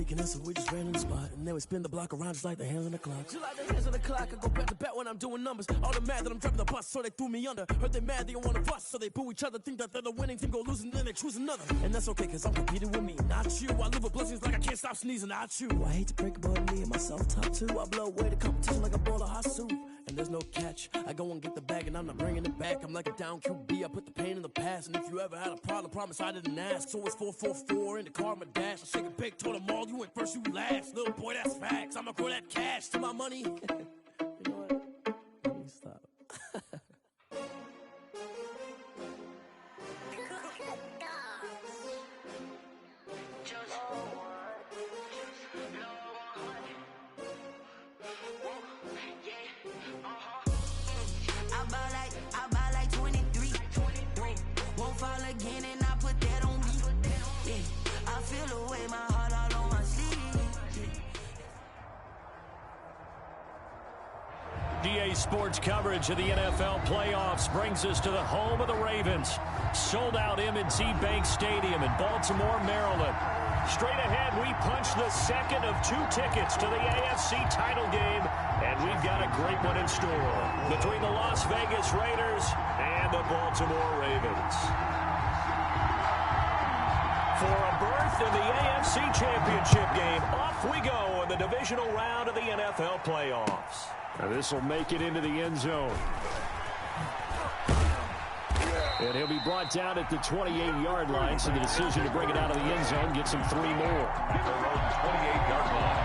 speaking this, so we just ran in the spot. And then we spin the block around just like the hands on the clock. Just like the hands on the clock, I go back to back when I'm doing numbers. All the mad that I'm driving the bus, so they threw me under. Heard they mad, they don't want to fuss, so they boo each other. Think that they're the winning team, go losing, then they choose another. And that's okay, cause I'm competing with me, not you. I live with blessings like I can't stop sneezing, not you. I hate to break about me and myself top two. I blow away the competition like a bowl of hot soup. And there's no catch, I go and get the bag and I'm not bringing it back. I'm like a down QB, I put the pain in the past. And if you ever had a problem, promise I didn't ask. So it's 4-4-4 in the car, my dash. I shake a big, told them all, you went first, you last. Little boy, that's facts, I'ma grow that cash to my money. You know what? Let me stop. I buy like 23. Won't fall again and I put that on me. Yeah, I feel the way, my heart all on my sleeve. DA Sports coverage of the NFL playoffs brings us to the home of the Ravens. Sold out M&T Bank Stadium in Baltimore, Maryland. Straight ahead, we punch the second of 2 tickets to the AFC title game, and we've got a great one in store between the Las Vegas Raiders and the Baltimore Ravens. For a berth in the AFC Championship game, off we go in the divisional round of the NFL playoffs. Now this will make it into the end zone. And he'll be brought down at the 28-yard line, so the decision to bring it out of the end zone gets him 3 more. Hit the road 28-yard line.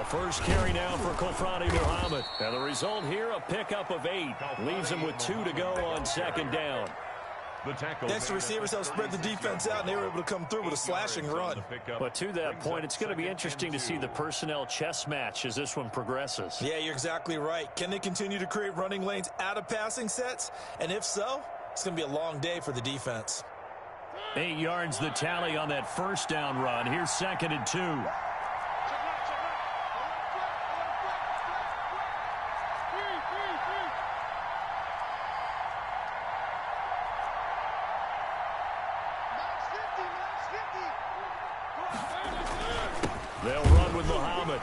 First carry now for Kofrani Muhammad. Now the result here, a pickup of 8. Leaves him with 2 to go on second down. Next, the receivers helped spread the defense out, and they were able to come through with a slashing run. But to that point, it's going to be interesting to see the personnel chess match as this one progresses. Yeah, you're exactly right. Can they continue to create running lanes out of passing sets? And if so, it's going to be a long day for the defense. 8 yards the tally on that first down run. Here's 2nd and 2. They'll run with Muhammad.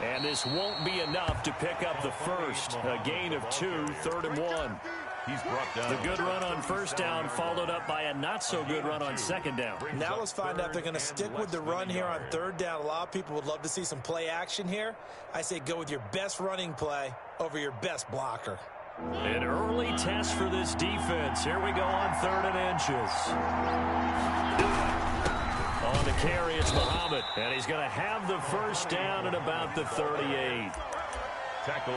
And this won't be enough to pick up the first. A gain of 2, 3rd and 1. He's brought down. The good run on first down followed up by a not-so-good run on second down. Now let's find out if they're going to stick with the run here on 3rd down. A lot of people would love to see some play action here. I say go with your best running play over your best blocker. An early test for this defense. Here we go on 3rd and inches. On the carry, it's Muhammad, and he's going to have the first down at about the 38.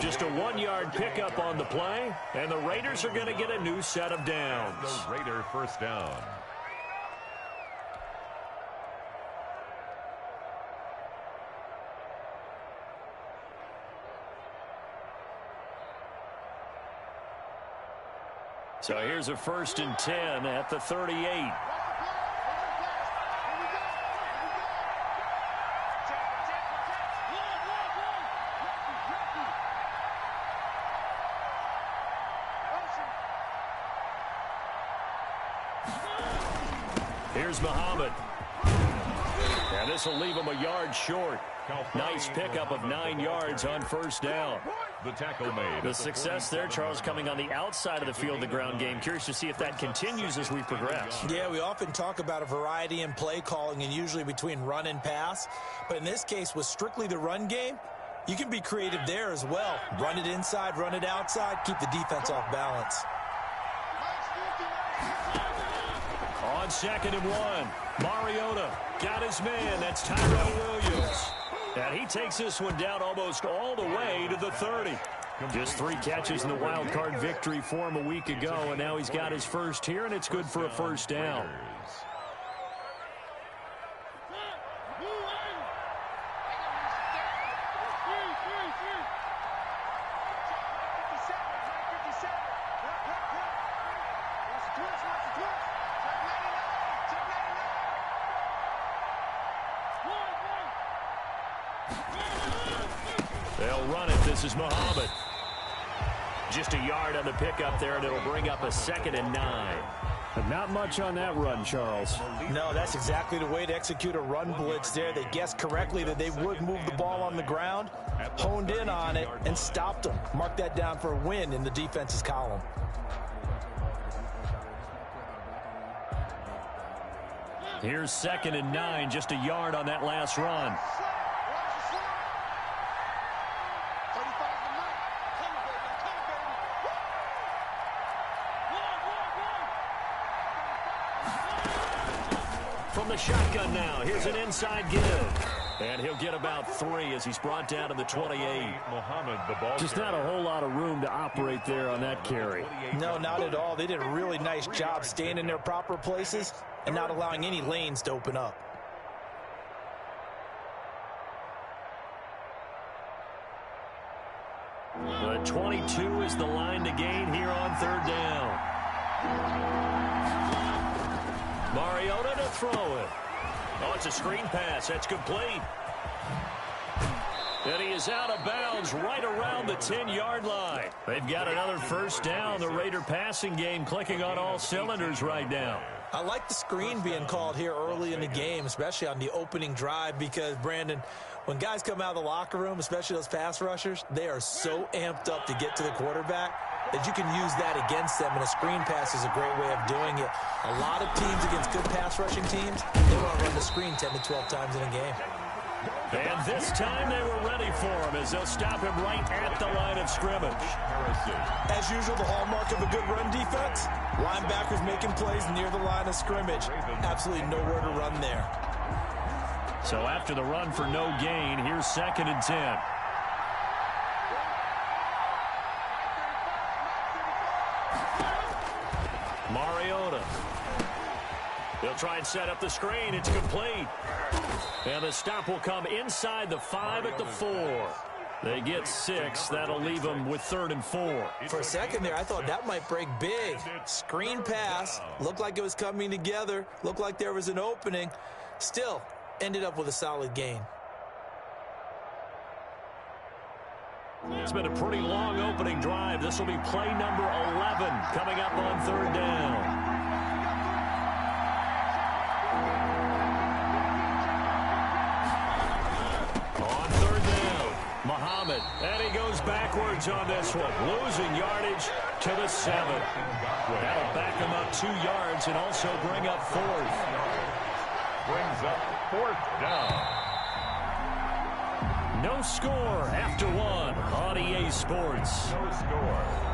Just a 1-yard pickup on the play, and the Raiders are going to get a new set of downs. The Raider first down. So here's a 1st and 10 at the 38. Here's Muhammad. And this will leave him a yard short. Nice pickup of 9 yards on first down. The tackle made. The success there, Charles, coming on the outside of the field, the ground game. Curious to see if that continues as we progress. Yeah, we often talk about a variety in play calling and usually between run and pass. But in this case, with strictly the run game, you can be creative there as well. Run it inside, run it outside, keep the defense off balance. On 2nd and 1, Mariota got his man. That's Tyrell Williams. And he takes this one down almost all the way to the 30. Just 3 catches in the wild card victory for him a week ago, and now he's got his first here, and it's good for a first down. This is Muhammad. Just a yard on the pickup there, and it'll bring up a 2nd and 9. But not much on that run, Charles. No, that's exactly the way to execute a run blitz there. They guessed correctly that they would move the ball on the ground, honed in on it, and stopped them. Mark that down for a win in the defense's column. Here's 2nd and 9, just a yard on that last run. From the shotgun now, here's an inside give. And he'll get about 3 as he's brought down to the 28. Just not a whole lot of room to operate there on that carry. No, not at all. They did a really nice job staying in their proper places and not allowing any lanes to open up. The 22 is the line to gain here on 3rd down. Mariota to throw it. Oh, it's a screen pass. That's complete. And he is out of bounds right around the 10-yard line. They've got another 1st down. The Raider passing game clicking on all cylinders right now. I like the screen being called here early in the game, especially on the opening drive, because, Brandon, when guys come out of the locker room, especially those pass rushers, they are so amped up to get to the quarterback that you can use that against them, and a screen pass is a great way of doing it. A lot of teams against good pass rushing teams, they want to run the screen 10 to 12 times in a game. And this time they were ready for him as they'll stop him right at the line of scrimmage. As usual, the hallmark of a good run defense, linebackers making plays near the line of scrimmage. Absolutely nowhere to run there. So after the run for no gain, here's 2nd and 10. Mariota. They'll try and set up the screen. It's complete. And the stop will come inside the 5 at the 4. They get 6. That'll leave them with 3rd and 4. For a second there, I thought that might break big. Screen pass. Looked like it was coming together. Looked like there was an opening. Still, ended up with a solid gain. It's been a pretty long opening drive. This will be play number 11 coming up on 3rd down. On 3rd down, Muhammad. And he goes backwards on this one, losing yardage to the 7. That'll back him up 2 yards and also bring up 4th. Brings up 4th down. No score after 1 on EA Sports. No score.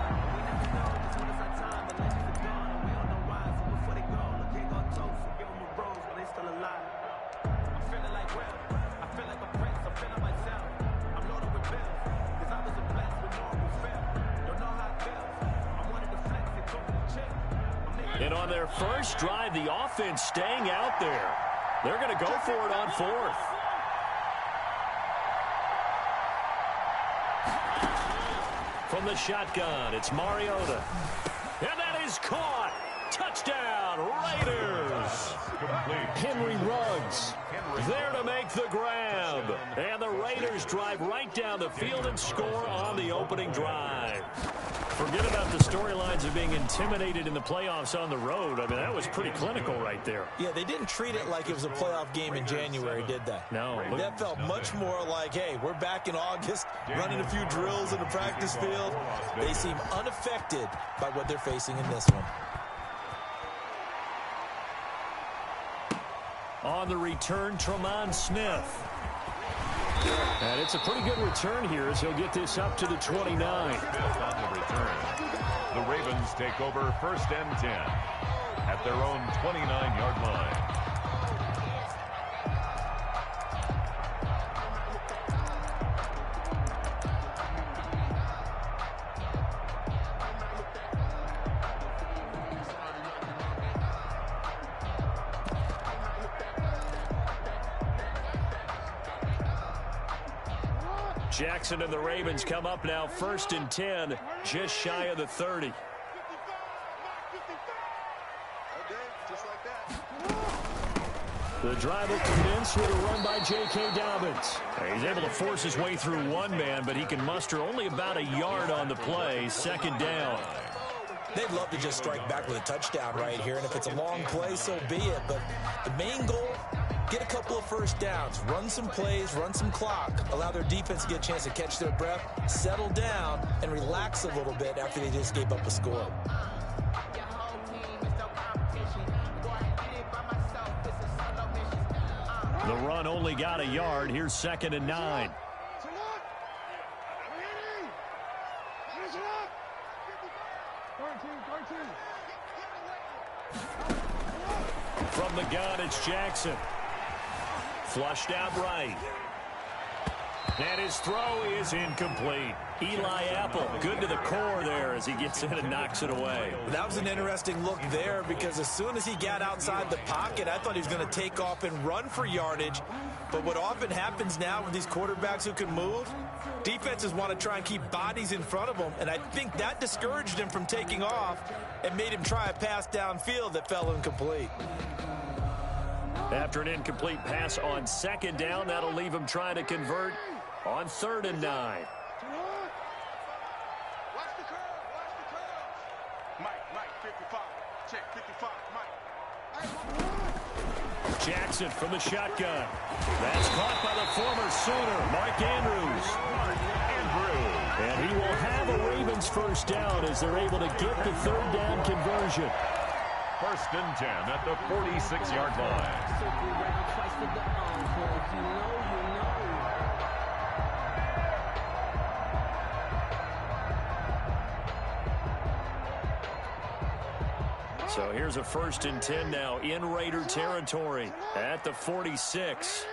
And on their first drive, the offense staying out there. They're going to go for it on 4th. From the shotgun, it's Mariota. And that is caught. Touchdown, Raiders. Henry Ruggs there to make the grab. And the Raiders drive right down the field and score on the opening drive. Forget about the storylines of being intimidated in the playoffs on the road. I mean, that was pretty clinical right there. Yeah, they didn't treat it like it was a playoff game in January, did they? No. That felt much more like, hey, we're back in August, running a few drills in the practice field. They seem unaffected by what they're facing in this one. On the return, Tremont Smith. And it's a pretty good return here as he'll get this up to the 29. Smith on the return. The Ravens take over 1st and 10 at their own 29-yard line. Jackson and the Ravens come up now 1st and 10, just shy of the 30. The drive will commence with a run by J.K. Dobbins. He's able to force his way through one man, but he can muster only about a yard on the play. Second down. They'd love to just strike back with a touchdown right here, and if it's a long play, so be it. But the main goal, get a couple of first downs, run some plays, run some clock, allow their defense to get a chance to catch their breath, settle down, and relax a little bit after they just gave up a score. The run only got a yard. Here's 2nd and 9. From the gun, it's Jackson. Flushed out right. And his throw is incomplete. Eli Apple, good to the core there as he gets in and knocks it away. That was an interesting look there because as soon as he got outside the pocket, I thought he was going to take off and run for yardage. But what often happens now with these quarterbacks who can move, defenses want to try and keep bodies in front of them, and I think that discouraged him from taking off and made him try a pass downfield that fell incomplete. After an incomplete pass on 2nd down, that'll leave him trying to convert on 3rd and 9. Watch the curve. Mike, 55. Check, 55, Mike. Jackson from the shotgun. That's caught by the former Sooner, Mark Andrews. And he will have a Ravens first down as they're able to get the 3rd down conversion. 1st and 10 at the 46-yard line. So here's a 1st and 10 now in Raider territory at the 46.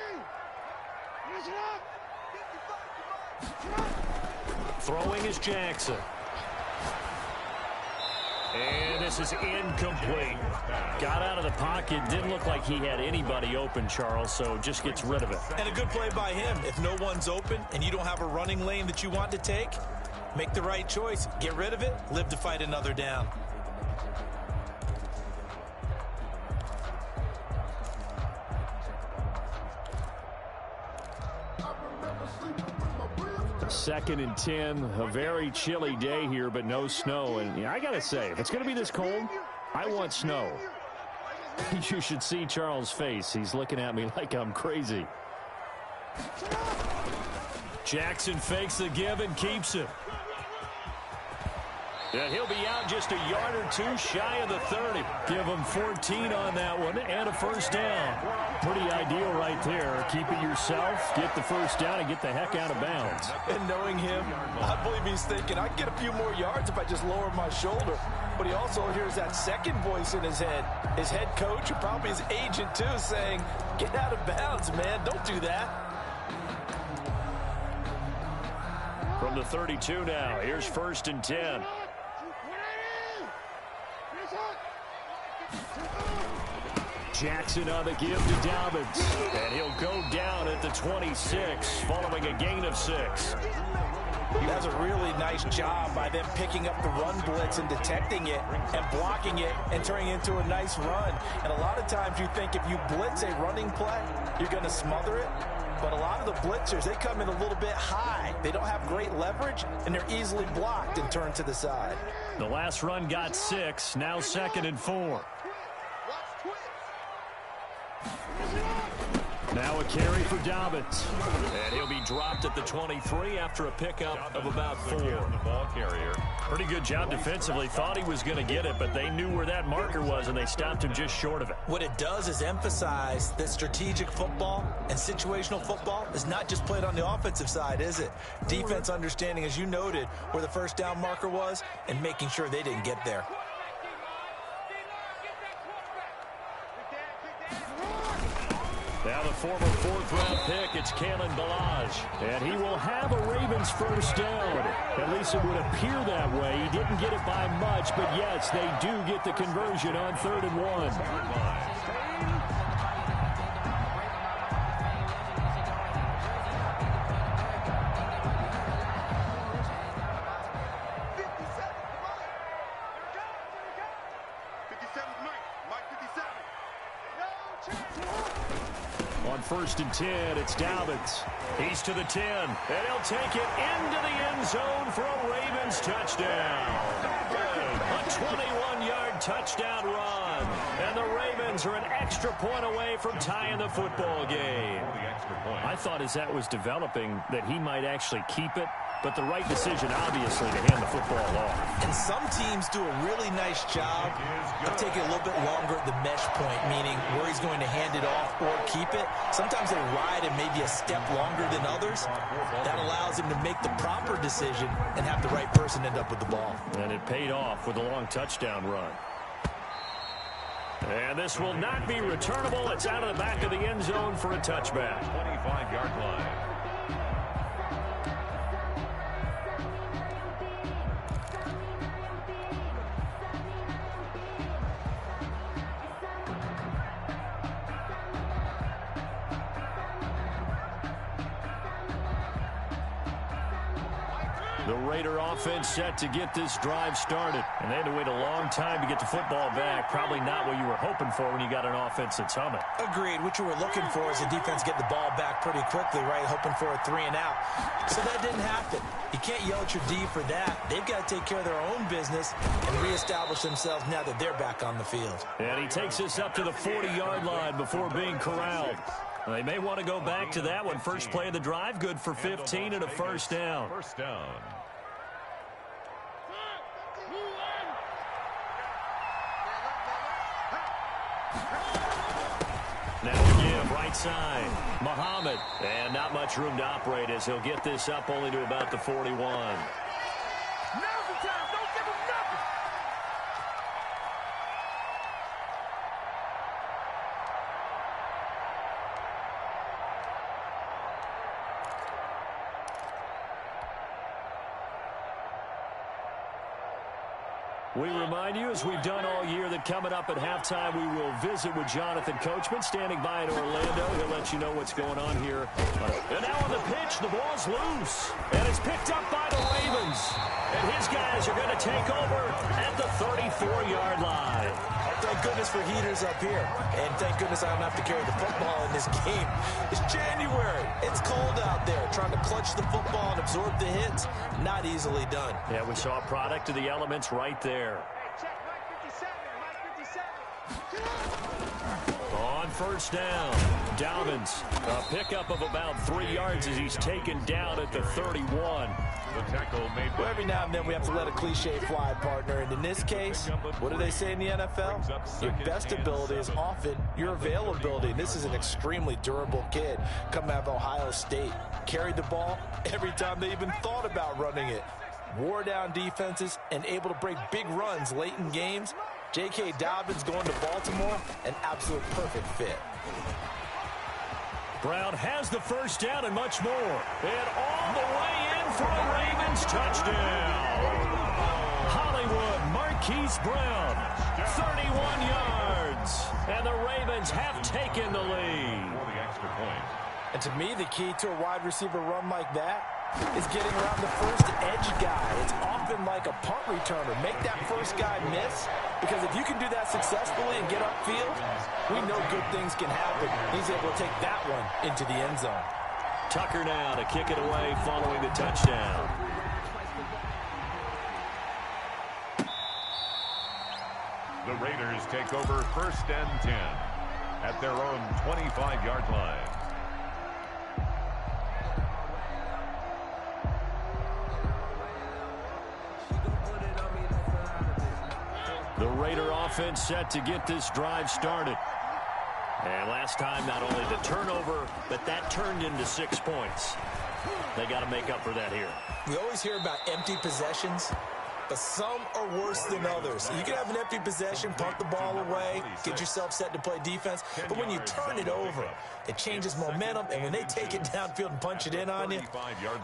Throwing is Jackson. And this is incomplete. Got out of the pocket. Didn't look like he had anybody open, Charles, so just gets rid of it. And a good play by him. If no one's open and you don't have a running lane that you want to take, make the right choice. Get rid of it. Live to fight another down. Second and 10, a very chilly day here, but no snow. And I got to say, if it's going to be this cold, I want snow. You should see Charles' face. He's looking at me like I'm crazy. Jackson fakes the give and keeps it. And he'll be out just a yard or two shy of the 30. Give him 14 on that one and a first down. Pretty ideal right there. Keep it yourself, get the first down, and get the heck out of bounds. And knowing him, I believe he's thinking, I can get a few more yards if I just lower my shoulder. But he also hears that second voice in his head. His head coach and probably his agent, too, saying, get out of bounds, man. Don't do that. From the 32 now, here's 1st and 10. Jackson on the give to Dobbins. And he'll go down at the 26 following a gain of 6. He does a really nice job by them picking up the run blitz and detecting it and blocking it and turning it into a nice run. And a lot of times you think if you blitz a running play, you're going to smother it. But a lot of the blitzers, they come in a little bit high. They don't have great leverage, and they're easily blocked and turned to the side. The last run got 6, now 2nd and 4. Now a carry for Dobbins. And he'll be dropped at the 23 after a pickup of about 4. The ball carrier. Pretty good job defensively. Thought he was going to get it, but they knew where that marker was, and they stopped him just short of it. What it does is emphasize that strategic football and situational football is not just played on the offensive side, is it? Defense understanding, as you noted, where the first down marker was and making sure they didn't get there. Now the former 4th-round pick, it's Kalen Ballage. And he will have a Ravens first down. At least it would appear that way. He didn't get it by much, but yes, they do get the conversion on 3rd and 1. Mike 57. No chance. 1st and 10. It's Dobbins. He's to the 10, and he'll take it into the end zone for a Ravens touchdown. A 21-yard touchdown run. And the Ravens are an extra point away from tying the football game. I thought as that was developing that he might actually keep it, but the right decision, obviously, to hand the football off. And some teams do a really nice job of taking a little bit longer at the mesh point, meaning where he's going to hand it off or keep it. Sometimes they ride it maybe a step longer than others. That allows him to make the proper decision and have the right person end up with the ball. And it paid off with a long touchdown run. And this will not be returnable. It's out of the back of the end zone for a touchback. 25-yard line. The Raider offense set to get this drive started. And they had to wait a long time to get the football back. Probably not what you were hoping for when you got an offense that's humming. Agreed. What you were looking for is the defense get the ball back pretty quickly, right? Hoping for a 3-and-out. So that didn't happen. You can't yell at your D for that. They've got to take care of their own business and reestablish themselves now that they're back on the field. And he takes us up to the 40-yard line before being corralled. They may want to go back to that one. First play of the drive, good for 15 and a first down. First down. Now again, right side, Muhammad. And not much room to operate as he'll get this up only to about the 41. Now's the time. Don't give him nothing. We remind you, as we've done all year, that coming up at halftime, we will visit with Jonathan Coachman, standing by in Orlando. He'll let you know what's going on here. And now on the pitch, the ball's loose. And it's picked up by the Ravens. And his guys are going to take over at the 34-yard line. Thank goodness for heaters up here. And thank goodness I don't have to carry the football in this game. It's January. It's cold out there. Trying to clutch the football and absorb the hits, not easily done. Yeah, we saw a product of the elements right there. Hey, check Mike 57. Mike 57. On first down, Dobbins. A pickup of about 3 yards as he's taken down at the 31. The tackle made. Well, every now and then we have to let a cliche fly, partner. And in this case, what do they say in the NFL? Your best ability is often your availability. This is an extremely durable kid coming out of Ohio State. Carried the ball every time they even thought about running it. Wore down defenses and able to break big runs late in games. J.K. Dobbins going to Baltimore, an absolute perfect fit. Brown has the first down and much more. And all the way in for a Ravens touchdown. Hollywood Marquise Brown, 31 yards. And the Ravens have taken the lead. For the extra point. And to me, the key to a wide receiver run like that is getting around the first edge guy. It's often like a punt returner. Make that first guy miss, because if you can do that successfully and get upfield, we know good things can happen. He's able to take that one into the end zone. Tucker now to kick it away following the touchdown. The Raiders take over 1st and 10 at their own 25-yard line. The Raider offense set to get this drive started. And last time, not only the turnover, but that turned into 6 points. They got to make up for that here. We always hear about empty possessions, but some are worse than others. You can have an empty possession, punt the ball away, get yourself set to play defense, but when you turn it over, it changes momentum, and when they take it downfield and punch it in on you,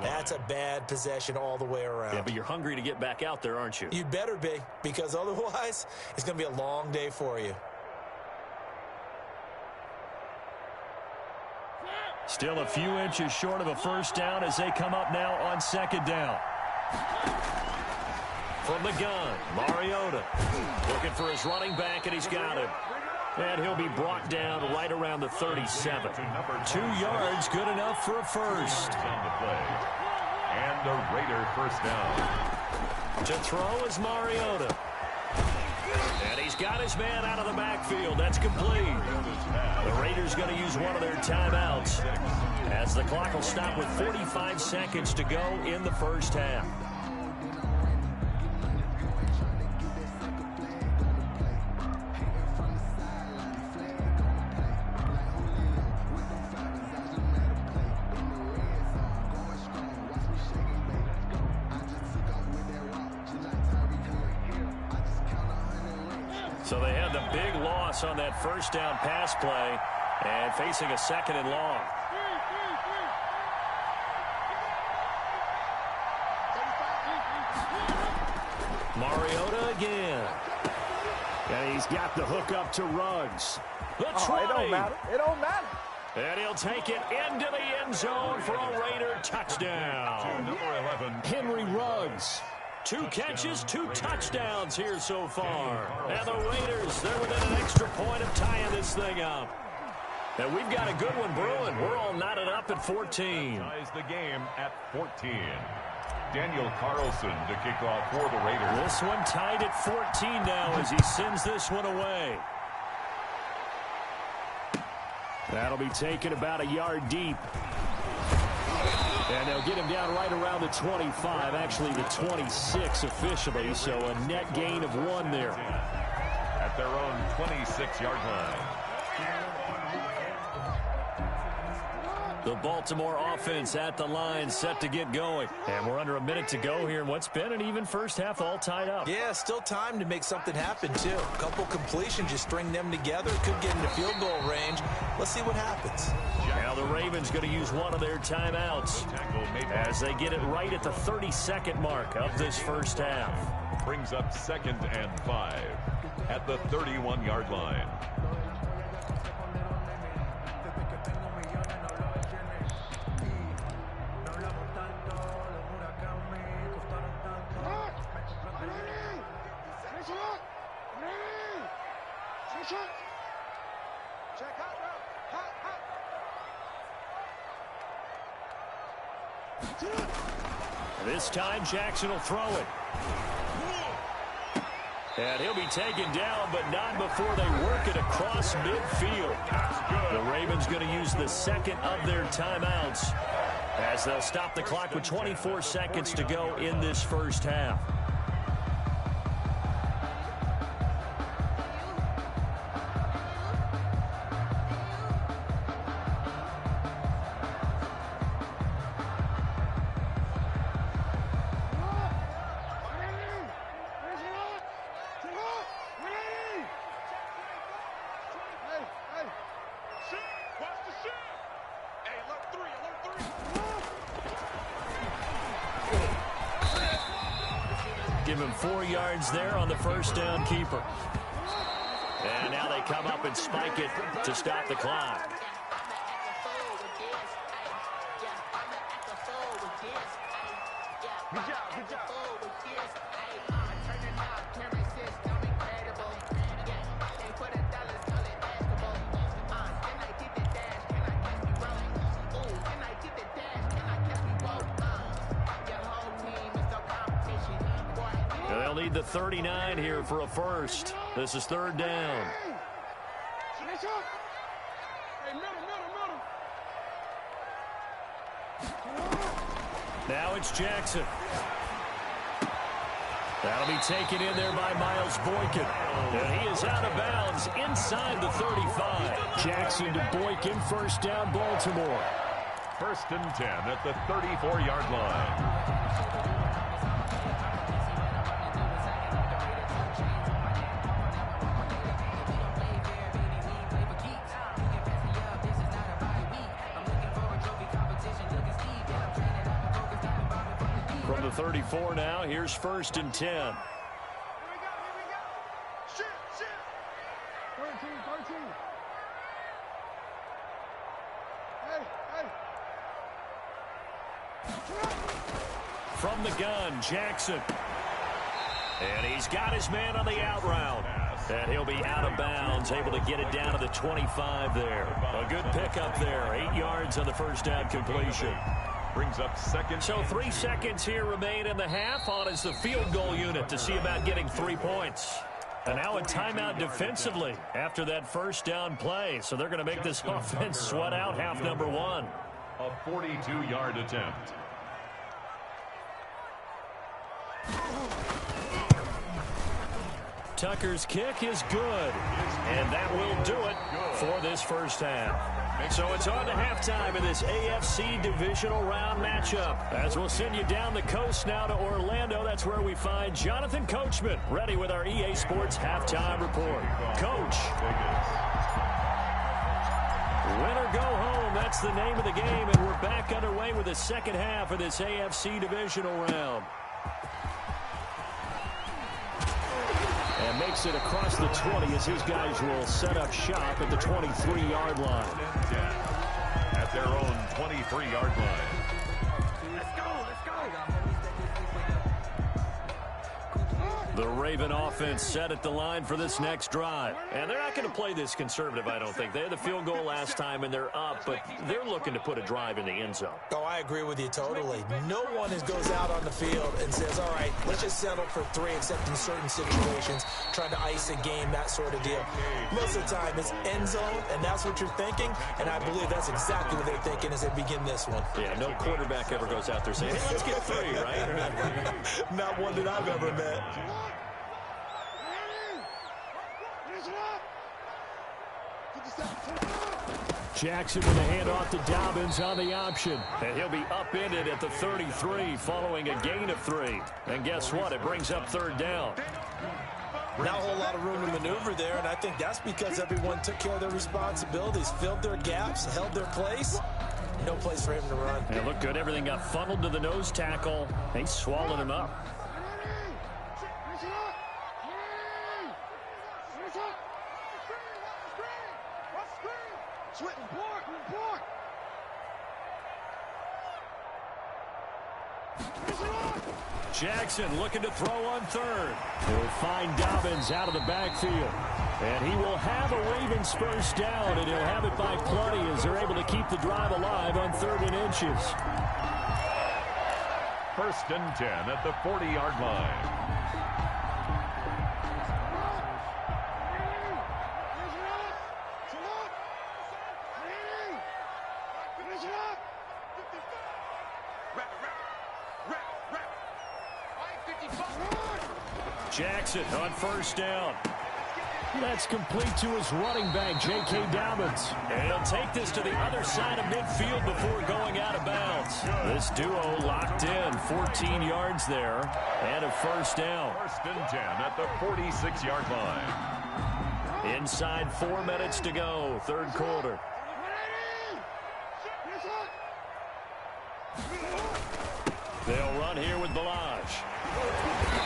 that's a bad possession all the way around. Yeah, but you're hungry to get back out there, aren't you? You better be, because otherwise, it's going to be a long day for you. Still a few inches short of a first down as they come up now on 2nd down. From the gun, Mariota looking for his running back, and he's got him. And he'll be brought down right around the 37. 2 yards, good enough for a first. On the play. And a Raider first down. To throw is Mariota. And he's got his man out of the backfield. That's complete. The Raiders going to use one of their timeouts as the clock will stop with 45 seconds to go in the first half. So they had the big loss on that first down pass play and facing a 2nd and long. Mariota again. And he's got the hook up to Ruggs. The try. It don't matter. It don't matter. And he'll take it into the end zone for a Raider touchdown. Number 11. Henry Ruggs. 2 catches, 2 touchdowns here so far. And the Raiders, they're within an extra point of tying this thing up. And we've got a good one brewing. We're all knotted up at 14. Ties the game at 14. Daniel Carlson to kick off for the Raiders. This one tied at 14 now as he sends this one away. That'll be taken about a yard deep. And they'll get him down right around the 25, actually the 26 officially, so a net gain of 1 there. At their own 26-yard line. The Baltimore offense at the line, set to get going. And we're under a minute to go here in what's been an even first half, all tied up. Yeah, still time to make something happen, too. A couple completions, you string them together, could get into field goal range. Let's see what happens. Now the Ravens going to use one of their timeouts as they get it right at the 32nd mark of this first half. Brings up 2nd and 5 at the 31-yard line. This time Jackson will throw it. And he'll be taken down, but not before they work it across midfield. The Ravens going to use the 2nd of their timeouts as they'll stop the clock with 24 seconds to go in this first half. Give him 4 yards there on the first down keeper. And now they come up and spike it to stop the clock. Good job, good job. They'll need the 39 here for a first. This is 3rd down. Now it's Jackson. That'll be taken in there by Miles Boykin. And he is out of bounds inside the 35. Jackson to Boykin, first down Baltimore. 1st and 10 at the 34-yard line. From the 34 now, here's 1st and 10. Here we go. Shit. 13. Hey. From the gun, Jackson. And he's got his man on the out route. And he'll be out of bounds, able to get it down to the 25 there. A good pickup there. 8 yards on the first down completion. Brings up second. So 3 seconds here remain in the half. On is the field goal unit to see about getting 3 points. And now a timeout defensively after that first down play. So they're going to make this offense sweat out half number 1. A 42-yard attempt. Tucker's kick is good, and that will do it for this first half. So it's on to halftime in this AFC Divisional Round matchup. As we'll send you down the coast now to Orlando, that's where we find Jonathan Coachman, ready with our EA Sports Halftime Report. Coach. Win or go home, that's the name of the game, and we're back underway with the second half of this AFC Divisional Round. And makes it across the 20 as his guys will set up shop at the 23-yard line. At their own 23-yard line. Let's go. The Raven offense set at the line for this next drive. And they're not going to play this conservative, I don't think. They had the field goal last time, and they're up, but they're looking to put a drive in the end zone. Oh, I agree with you totally. No one goes out on the field and says, all right, let's just settle for 3, except in certain situations, trying to ice a game, that sort of deal. Most of the time, it's end zone, and that's what you're thinking, and I believe that's exactly what they're thinking as they begin this one. Yeah, no quarterback ever goes out there saying, hey, let's get 3, right? Not one that I've ever met. Jackson with a handoff to Dobbins on the option. And he'll be upended at the 33 following a gain of 3. And guess what? It brings up third down. Not a whole lot of room to maneuver there, and I think that's because everyone took care of their responsibilities, filled their gaps, held their place. No place for him to run. And look good. Everything got funneled to the nose tackle. They swallowed him up. Jackson looking to throw on third. He'll find Dobbins out of the backfield. And he will have a Ravens first down, and he'll have it by plenty as they're able to keep the drive alive on 3rd and inches. 1st and 10 at the 40-yard line. Jackson on first down. That's complete to his running back, J.K. Dobbins. And he'll take this to the other side of midfield before going out of bounds. This duo locked in, 14 yards there, and a first down. 1st and 10 at the 46-yard line. Inside 4 minutes to go, 3rd quarter. They'll run here with Balaj.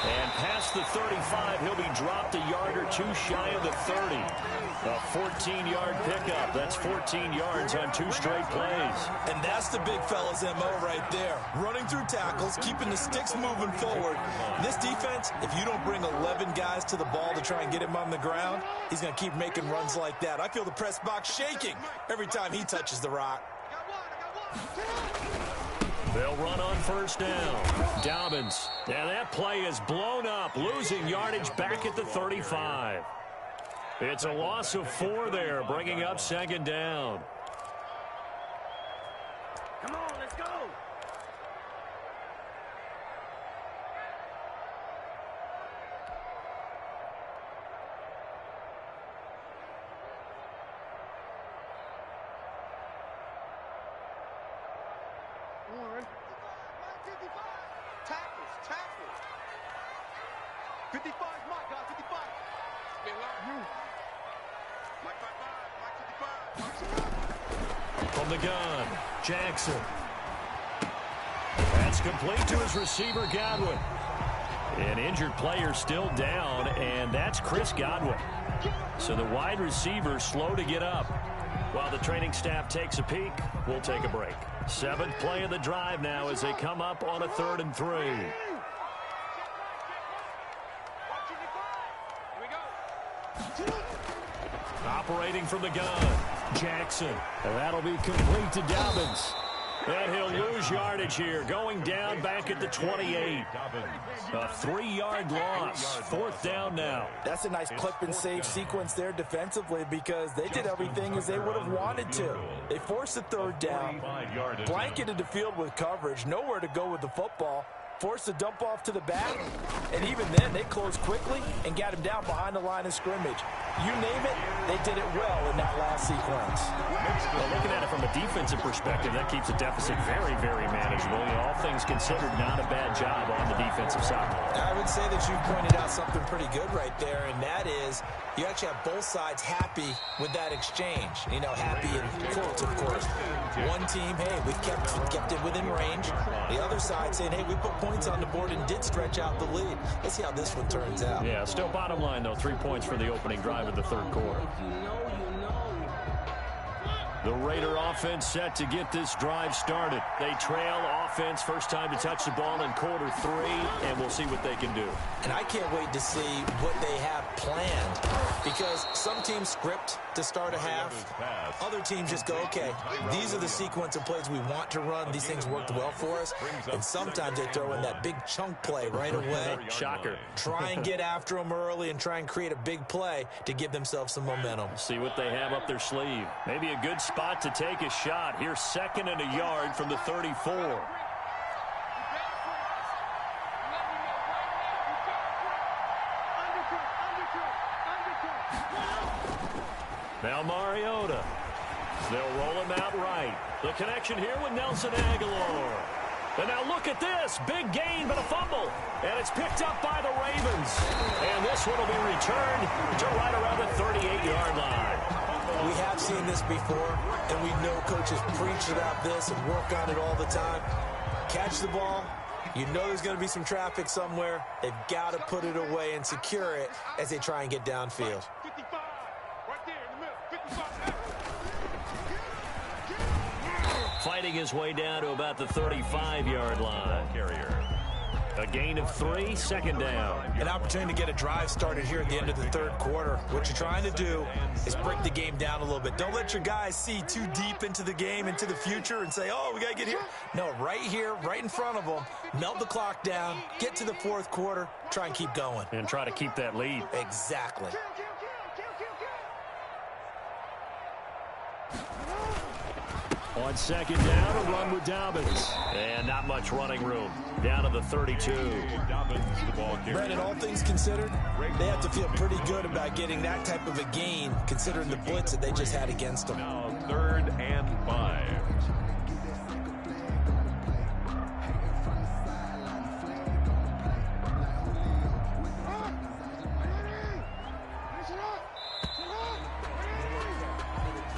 And past the 35, he'll be dropped a yard or 2 shy of the 30. A 14-yard pickup. That's 14 yards on 2 straight plays. And that's the big fella's MO right there. Running through tackles, keeping the sticks moving forward. This defense, if you don't bring 11 guys to the ball to try and get him on the ground, he's going to keep making runs like that. I feel the press box shaking every time he touches the rock. They'll run on first down. Dobbins. And that play is blown up, losing yardage back at the 35. It's a loss of 4 there, bringing up 2nd down. Come on, let's go. Tackles. 55, Mike, got 55. Mike 55. From the gun, Jackson. That's complete to his receiver, Godwin. An injured player still down, and that's Chris Godwin. So the wide receiver slow to get up. While the training staff takes a peek, we'll take a break. 7th play of the drive now as they come up on a 3rd and 3. Operating from the gun, Jackson. And that'll be complete to Dobbins. And he'll lose yardage here, going down back at the 28. A 3-yard loss. 4th down now. That's a nice clip and save sequence there defensively because they did everything as they would have wanted to. They forced the 3rd down, blanketed the field with coverage, nowhere to go with the football, forced the dump off to the back, and even then they closed quickly and got him down behind the line of scrimmage. You name it, they did it well in that last sequence. Well, looking at it from a defensive perspective, that keeps the deficit very, very manageable. You know, all things considered, not a bad job on the defensive side. I would say that you pointed out something pretty good right there, and that is you actually have both sides happy with that exchange. You know, happy in quotes, of course. One team, hey, we've kept it within range. The other side saying, hey, we put points on the board and did stretch out the lead. Let's see how this one turns out. Yeah, still bottom line, though, 3 points for the opening drive of the 3rd quarter. The Raider offense set to get this drive started. They trail offense, first time to touch the ball in quarter 3, and we'll see what they can do. And I can't wait to see what they have planned because some teams script to start a half. Other teams just go, okay, these are the sequence of plays we want to run. These things worked well for us. And sometimes they throw in that big chunk play right away. Shocker. Try and get after them early and try and create a big play to give themselves some momentum. See what they have up their sleeve. Maybe a good spot to take a shot. Here's 2nd and a yard from the 34. Now Mariota. They'll roll him out right. The connection here with Nelson Aguilar. And now look at this. Big gain, but a fumble. And it's picked up by the Ravens. And this one will be returned to right around the 38-yard line. We have seen this before, and we know coaches preach about this and work on it all the time. Catch the ball. You know there's going to be some traffic somewhere. They've got to put it away and secure it as they try and get downfield. 55, right there in the middle, 55. Fighting his way down to about the 35-yard line. Carrier. A gain of 3, 2nd down. An opportunity to get a drive started here at the end of the 3rd quarter. What you're trying to do is break the game down a little bit. Don't let your guys see too deep into the game, into the future, and say, oh, we got to get here. No, right here, right in front of them, melt the clock down, get to the 4th quarter, try and keep going. And try to keep that lead. Exactly. On 2nd down, a run with Dobbins. And not much running room. Down to the 32. Brandon, all things considered, they have to feel pretty good about getting that type of a gain, considering the blitz that they just had against them. Now 3rd and 5.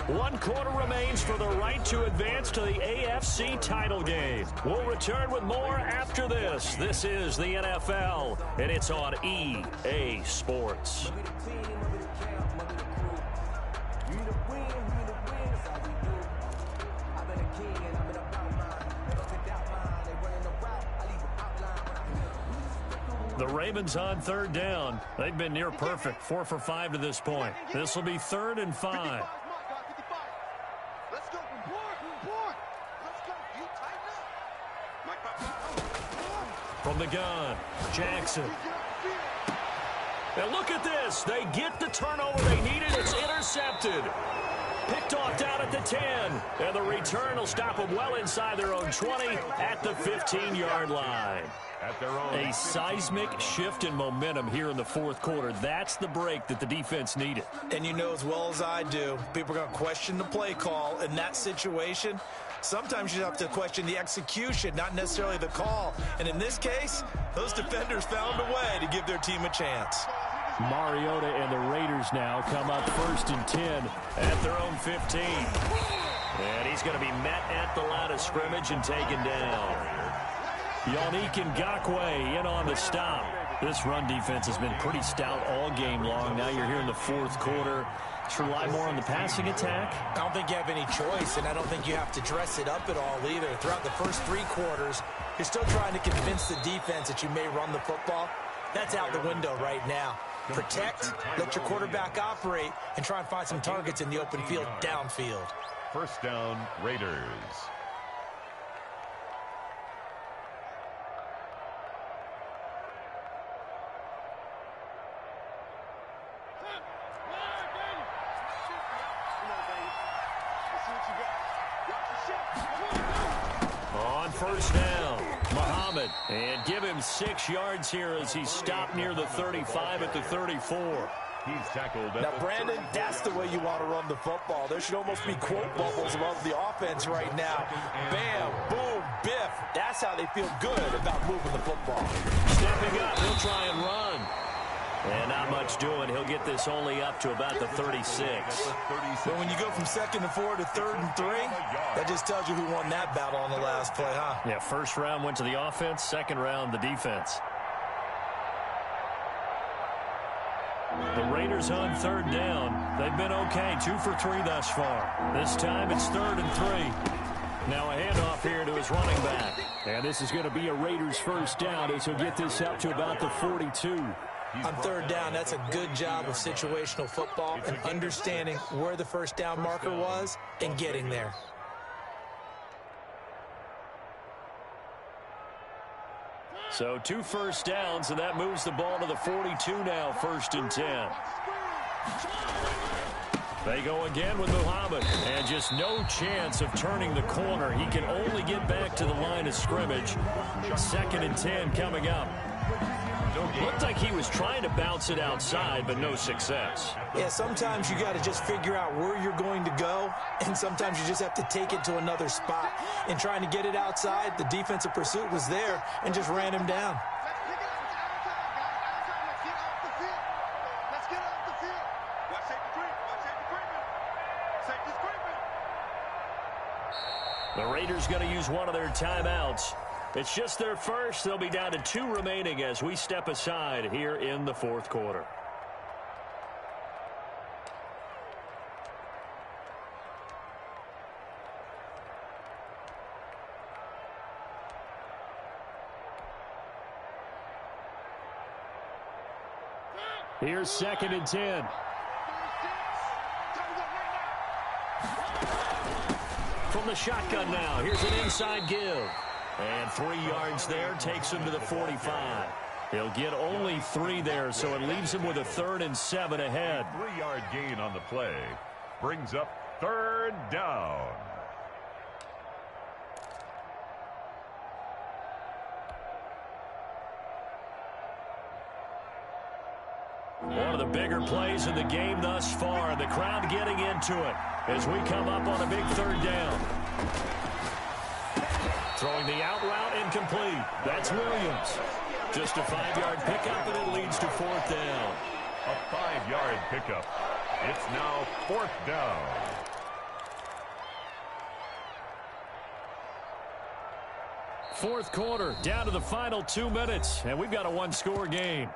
One quarter remains for the right to advance to the AFC title game. We'll return with more after this. This is the NFL, and it's on EA Sports. The Ravens on 3rd down. They've been near perfect, 4 for 5 to this point. This will be 3rd and 5. From the gun, Jackson. And look at this. They get the turnover they needed. It's intercepted. Picked off down at the 10. And the return will stop them well inside their own 20 at the 15-yard line. A seismic shift in momentum here in the 4th quarter. That's the break that the defense needed. And you know as well as I do, people are going to question the play call in that situation. Sometimes you have to question the execution, not necessarily the call. And in this case, those defenders found a way to give their team a chance. Mariota and the Raiders now come up 1st and 10 at their own 15. And he's going to be met at the line of scrimmage and taken down. Yannick Ngakoue in on the stop. This run defense has been pretty stout all game long. Now you're here in the 4th quarter. Just rely more on the passing attack. I don't think you have any choice, and I don't think you have to dress it up at all either. Throughout the first 3 quarters, you're still trying to convince the defense that you may run the football. That's out the window right now. Protect, let your quarterback operate, and try and find some targets in the open field downfield. First down, Raiders. On first down, Muhammad. And give him 6 yards here as he's stopped near the 35 at the 34. He's tackled at Now, Brandon, that's the way you want to run the football. There should almost be quote bubbles above the offense right now. Bam, boom, biff. That's how they feel good about moving the football. Stepping up, he'll try and run. And not much doing. He'll get this only up to about the 36. But when you go from 2nd and 4 to 3rd and 3, that just tells you who won that battle on the last play, huh? Yeah, first round went to the offense, second round the defense. The Raiders on 3rd down. They've been okay, 2 for 3 thus far. This time it's 3rd and 3. Now a handoff here to his running back. And this is going to be a Raiders first down as he'll get this up to about the 42. On 3rd down, that's a good job of situational football and understanding where the first down marker was and getting there. So 2 first downs, and that moves the ball to the 42 now, 1st and 10. They go again with Muhammad, and just no chance of turning the corner. He can only get back to the line of scrimmage. 2nd and 10 coming up. Looked like he was trying to bounce it outside, but no success. Yeah, sometimes you got to just figure out where you're going to go, and sometimes you just have to take it to another spot. In trying to get it outside, the defensive pursuit was there and just ran him down. The Raiders going to use one of their timeouts. It's just their first. They'll be down to 2 remaining as we step aside here in the 4th quarter. Here's 2nd and 10. From the shotgun now, here's an inside give. And 3 yards there, takes him to the 45. He'll get only 3 there, so it leaves him with a 3rd and 7 ahead. 3-yard gain on the play. Brings up 3rd down. One of the bigger plays in the game thus far. The crowd getting into it as we come up on a big 3rd down. Throwing the out route incomplete. That's Williams. Just a 5-yard pickup, and it leads to 4th down. A 5-yard pickup. It's now 4th down. Fourth quarter, down to the final 2 minutes, and we've got a 1-score game.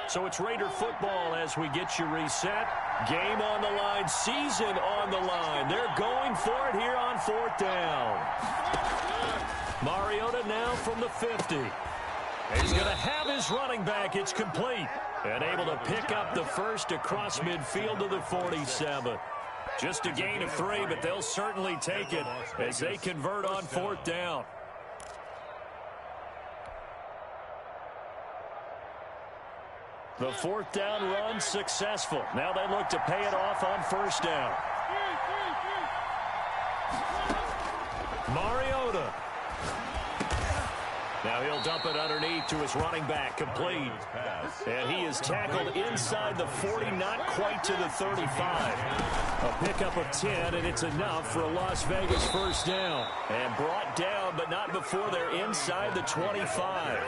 So it's Raider football as we get you reset. Game on the line, season on the line. They're going for it here on 4th down. Mariota now from the 50. He's going to have his running back. It's complete. And able to pick up the first across midfield to the 47. Just a gain of 3, but they'll certainly take it as they convert on 4th down. The 4th down run successful. Now they look to pay it off on 1st down. Mariota. Now he'll dump it underneath to his running back, complete. And he is tackled inside the 40, not quite to the 35. A pickup of 10, and it's enough for a Las Vegas 1st down. And brought down, but not before they're inside the 25.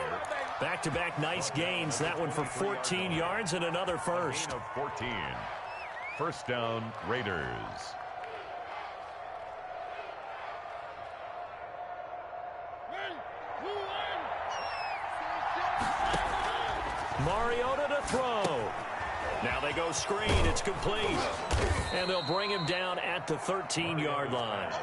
Back-to-back nice gains. That one for 14 yards and another first. 14. 1st down, Raiders. Mariota to throw. Now they go screen. It's complete. And they'll bring him down at the 13-yard line.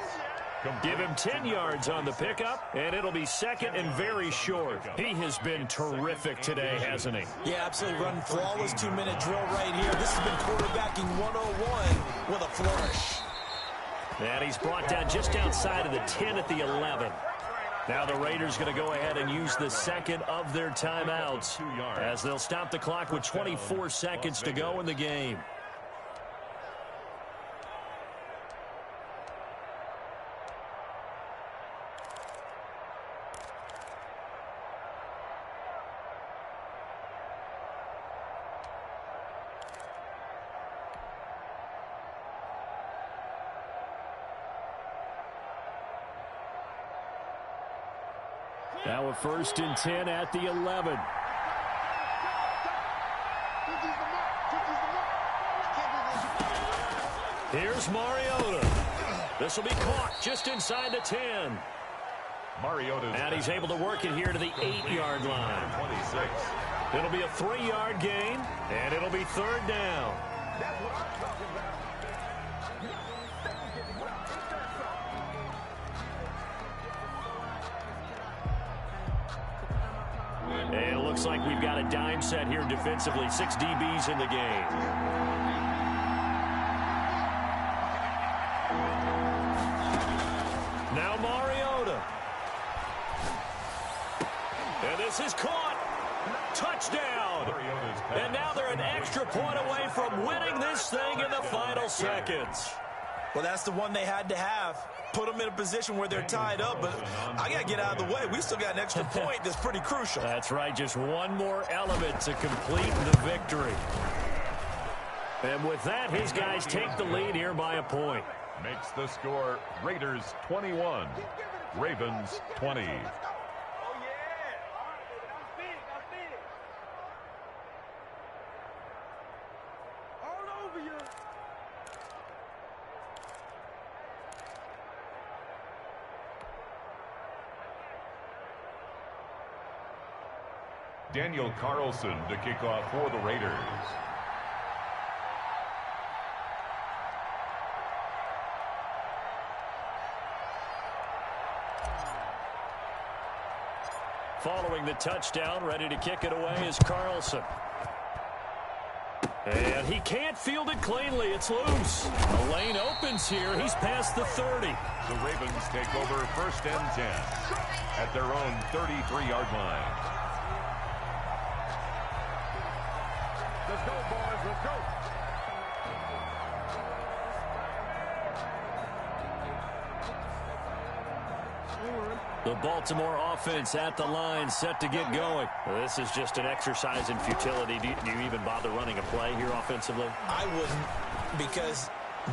Give him 10 yards on the pickup, and it'll be second and very short. He has been terrific today, hasn't he? Yeah, absolutely. Running flawless 2-minute drill right here. This has been quarterbacking 101 with a flourish. And he's brought down just outside of the 10 at the 11. Now the Raiders going to go ahead and use the second of their timeouts as they'll stop the clock with 24 seconds to go in the game. Now a 1st and 10 at the 11. Here's Mariota. This will be caught just inside the 10. Mariota. And he's able to work it here to the 8-yard line. 26. It'll be a 3-yard gain, and it'll be 3rd down. That's what I'm talking about. And it looks like we've got a dime set here defensively. 6 DBs in the game. Now Mariota. And this is caught. Touchdown. And now they're an extra point away from winning this thing in the final seconds. Well, that's the one they had to have. Put them in a position where they're tied up, but I got to get out of the way. We still got an extra point that's pretty crucial. That's right. Just one more element to complete the victory. And with that, his guys take the lead here by a point. Makes the score Raiders 21, Ravens 20. Daniel Carlson to kick off for the Raiders. Following the touchdown, ready to kick it away is Carlson. And he can't field it cleanly. It's loose. The lane opens here. He's past the 30. The Ravens take over 1st and 10 at their own 33-yard line. Let's go, boys. Let's go. The Baltimore offense at the line, set to get going. Well, this is just an exercise in futility. Do you even bother running a play here offensively? I wouldn't, because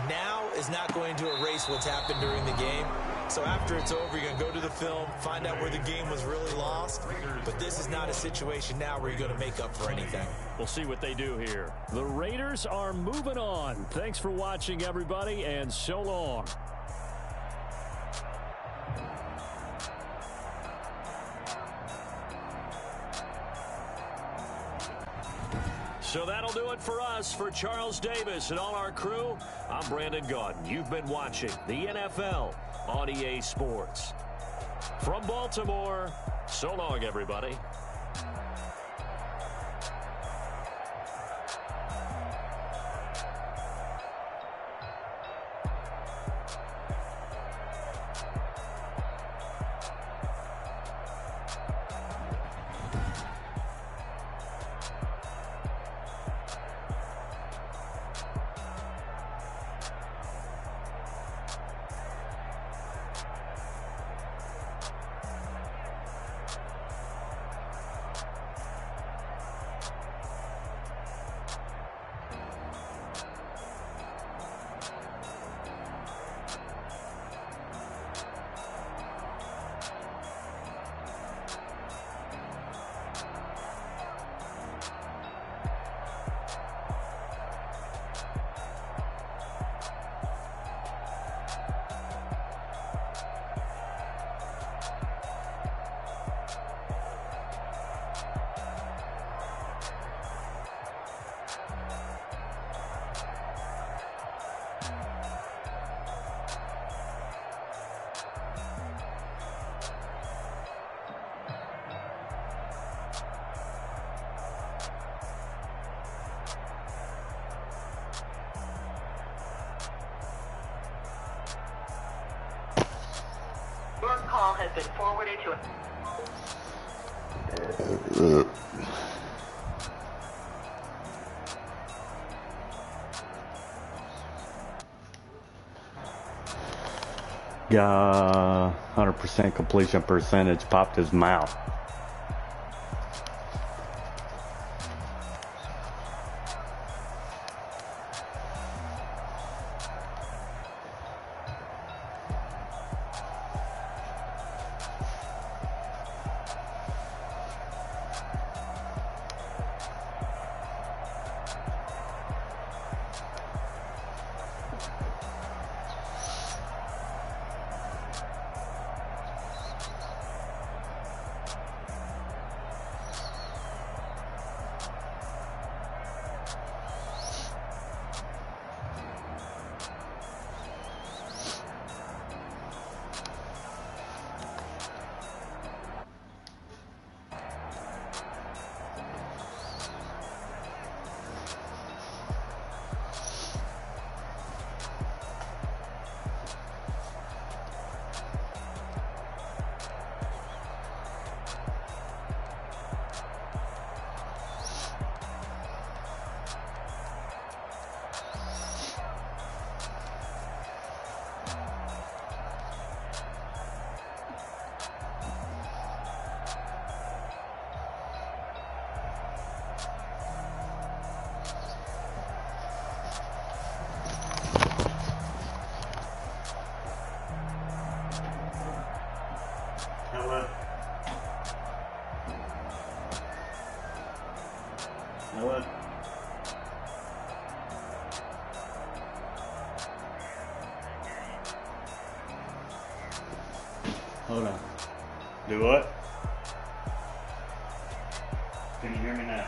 now is not going to erase what's happened during the game. So after it's over, you're going to go to the film, find out where the game was really lost. But this is not a situation now where you're going to make up for anything. We'll see what they do here. The Raiders are moving on. Thanks for watching, everybody, and so long. So that'll do it for us. For Charles Davis and all our crew, I'm Brandon Gaudin. You've been watching the NFL on EA Sports. From Baltimore, so long, everybody. has been forwarded to... Yeah, 100% completion percentage popped his mouth. Hold on. Do what? Can you hear me now?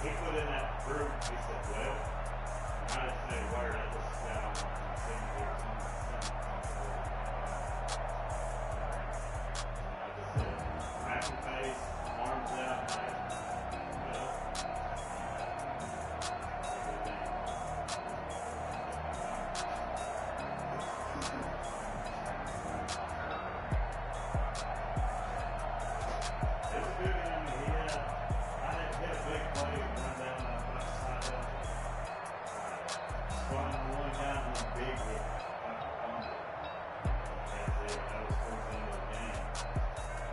He put in that group, he said, well, I didn't say a word, I just sat on my seat here or something. I just said, wrap your face, arms out, like, well, it was good in me. I had hit a big play and run down on the left side of it. Spun one down, one big hit. That's it. That was towards the end of the game.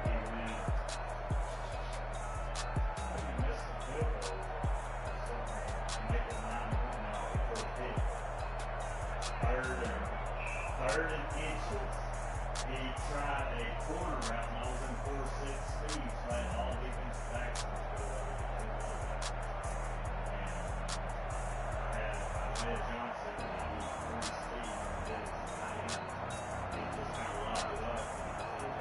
He went. He missed the field goal. So make it 9-1 now for a pick. Third and inches. He tried a corner route and I was in 4-6 speed, playing all defensive backs. Isaiah Johnson, he was 3 speed and did his tight end. He just kind of locked it up and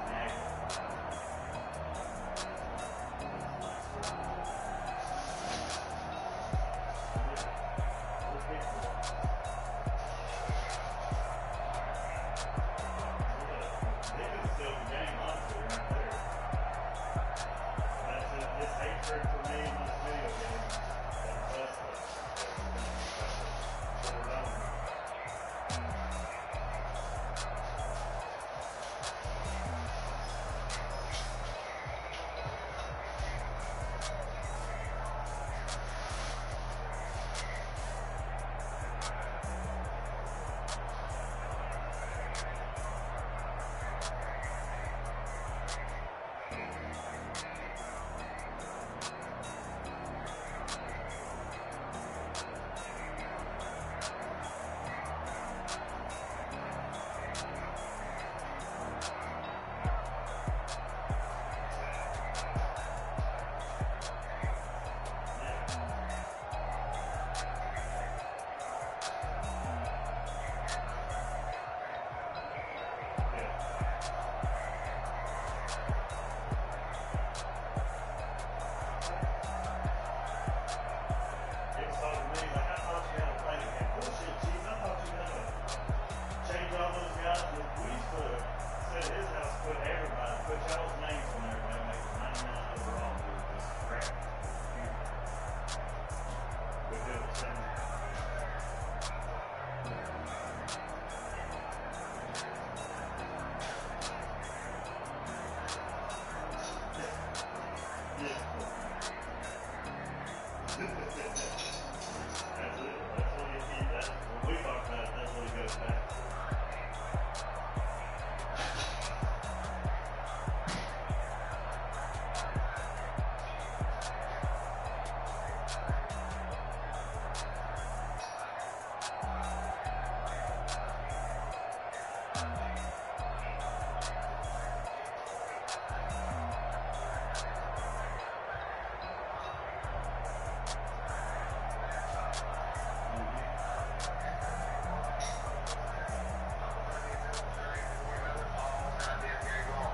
snagged it. They could steal the game, honestly, right there. That's it. This hatred for me in this video game. That's us.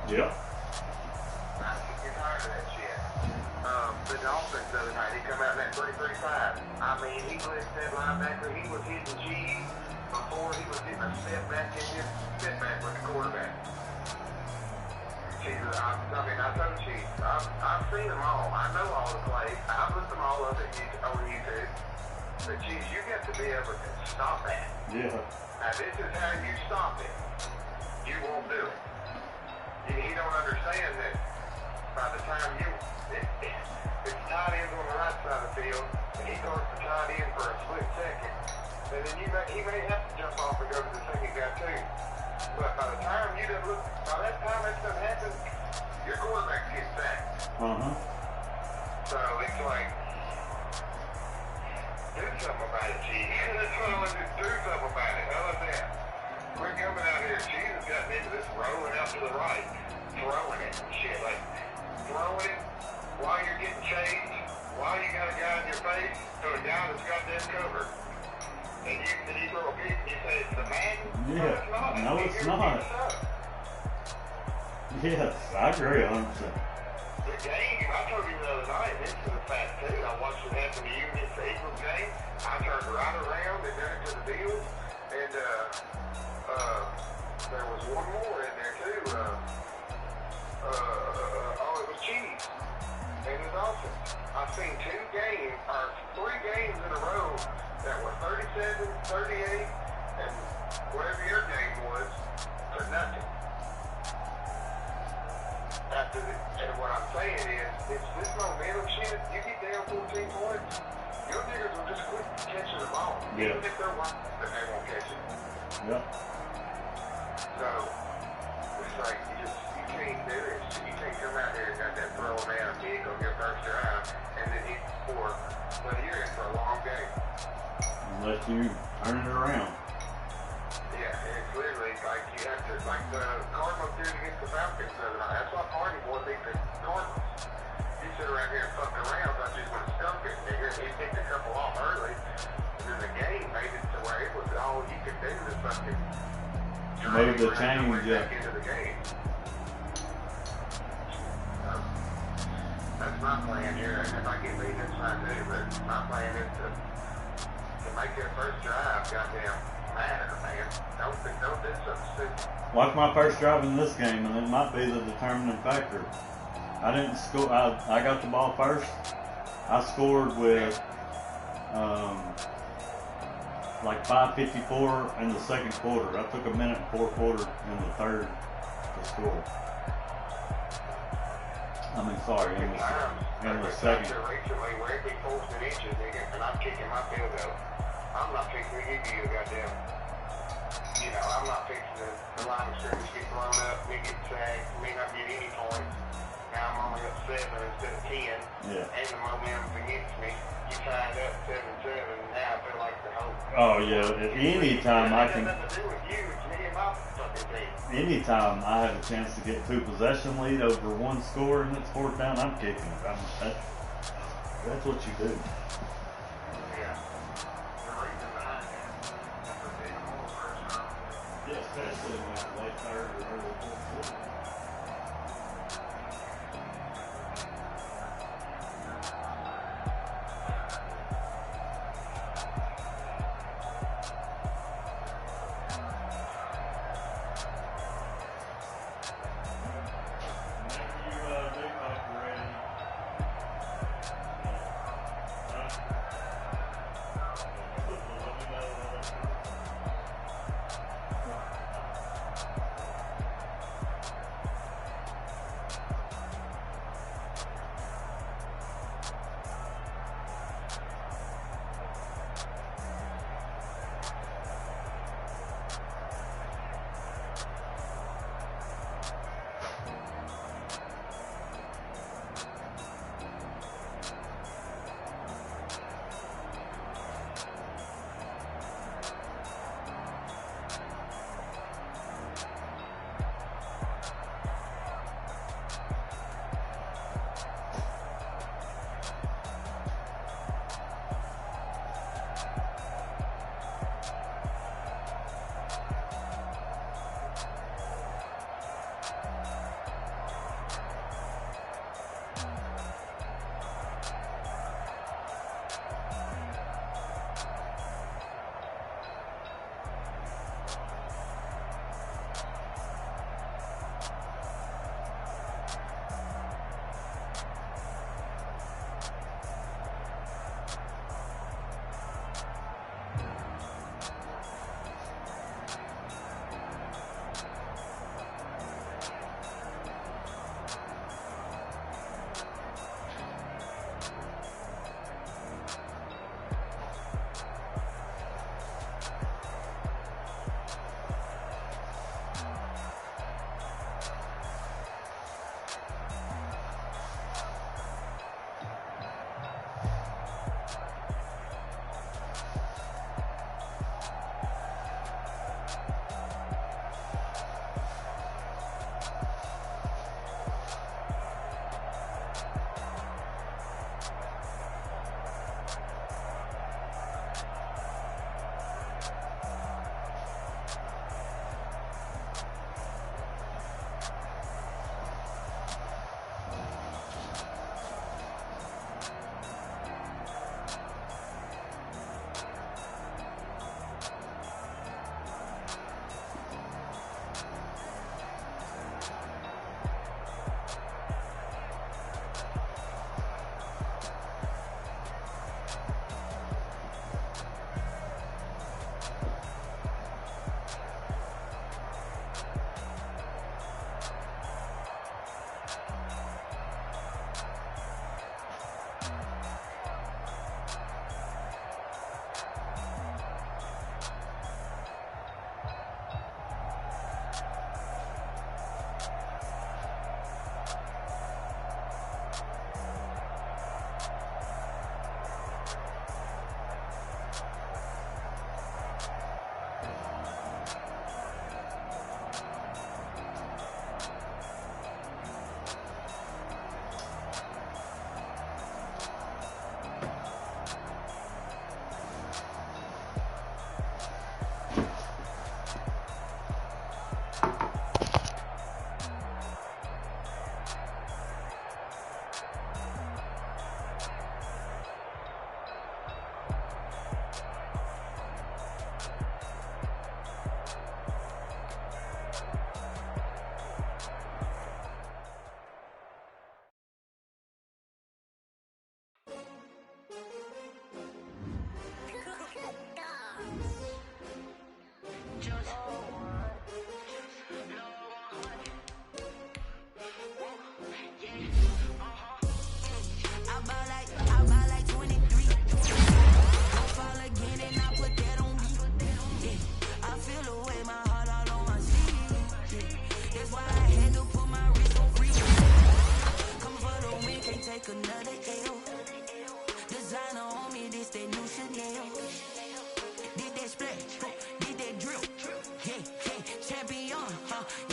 Yep. I get tired of that shit. The Dolphins the other night, he come out in that 3-3-5. I mean, he blitzed that linebacker. He was hitting G's before he was hitting a step back in his step back with the quarterback. Jesus, I told you, I've seen them all. I know all the plays. I've looked them all up on YouTube. But, geez, you got to be able to stop that. Yeah. Now, this is how you stop it. You won't do it. He don't understand that by the time it's tight ends on the right side of the field, and he goes to tight end for a split second, and then he may have to jump off and go to the second guy too. But by the time by that time that stuff happens, your quarterback gets sacked. So it's like, do something about it, G. That's what I want to do something about it. How about that? We're coming out here. Jesus gotten into this rolling out to the right, throwing it and shit. Like, throwing it while you're getting chased, while you got a guy in your face, to a guy that's got them covered. And you throw a pick and you say it's the man? Yeah. No, it's not. Yes, I agree 100%. The game, I told you the other night, this is a fact too. I watched it happen to you against the Eagles game. I turned right around and done it to the Bills. And there was one more in there too. It was Chiefs. And it was awesome. I've seen 3 games in a row that were 37, 38, and whatever your game was, for nothing. And what I'm saying is, it's this momentum shit. You get down 14 points, your niggas will just quit catching the ball. Yeah. Even if they're wide, but they won't catch it. Yep. So, it's like, you can't do it. You can't come out here and got that throw man, he go get first drive, and then he score. But you're in for a long game. Unless you turn it around. Yeah, it's literally like you have to, like the Cardinals did against the Falcons the other night. That's why Party Boy beat the Cardinals. You sit around here and fuck around, I just would have stunk it. He picked a couple off early, and then the game made it to where it was all you could do to fucking Made the change, yeah. back into the game. So, that's my plan here. And if I get beat, that's fine too. But my plan is to make that first drive goddamn matter, man. Don't do something stupid. Watch my first drive in this game, and it might be the determining factor. I didn't score. I got the ball first. I scored with like 5:54 in the second quarter. I took a minute and 4 quarters in the third to score. I mean, sorry, in the second. Recently, where it be forced in inches, nigga, and I'm kicking my field goal. I'm not fixing to give you a goddamn, I'm not fixing the line of scrimmage get blown up, me get sacked, me not get any points. Now I'm only up 7 instead of 10. Yeah. And the momentum's against me. You tied up 7-7, and now I feel like the whole. Oh yeah, anytime I can. It has nothing to do with you. It's me and my fucking team. Anytime I have a chance to get 2 possession lead over 1 score and it's 4th down, I'm kicking it. That's what you do. Yeah. The reason behind that is for being more personal. Yeah, especially when it's late third or early fourth quarter.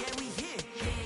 Yeah, we here.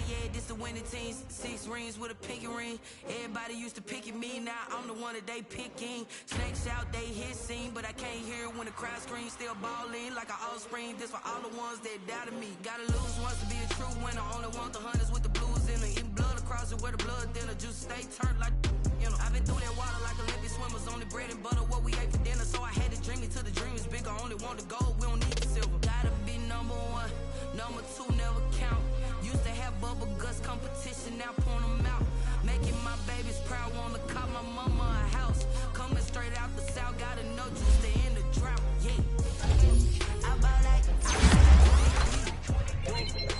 Yeah, this the winning teams. 6 rings with a pinky ring. Everybody used to picking me, now I'm the one that they picking. Snakes out, they hit scene, but I can't hear it when the crowd screams. Still balling like an offspring. This for all the ones that doubted me. Gotta lose once to be a true winner. Only want the hunters with the blues in it. Eating blood across it where the blood thinner. Juice stay turned like, you know. I've been through that water like Olympic swimmers. Only bread and butter, what we ate for dinner. So I had to dream it till the dream is bigger. Only want the gold, we don't need the silver. Gotta be number 1, number 2 never count. Used to have bubble guts competition, now point them out. Making my babies proud, wanna call my mama a house. Coming straight out the south, gotta know just to end the drought. Yeah, I bought like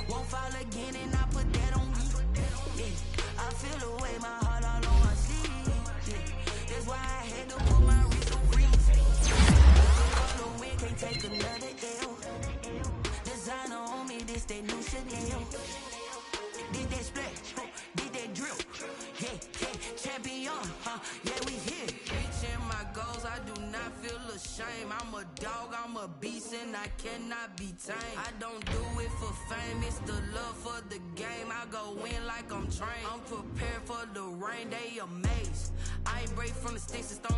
won't fall again, and I put that on me. Yeah, I feel the way, my heart all on my sleeve. Yeah, that's why I had to put my wrist on freeze. The wind can't take another L. Designer on me, this that new Chanel. Did that splash, did that drip. Yeah, champion, yeah, we here. Reaching my goals, I do not feel ashamed. I'm a dog, I'm a beast, and I cannot be tamed. I don't do it for fame, it's the love for the game. I go in like I'm trained. I'm prepared for the rain, they amazed. I ain't break from the sticks and stones.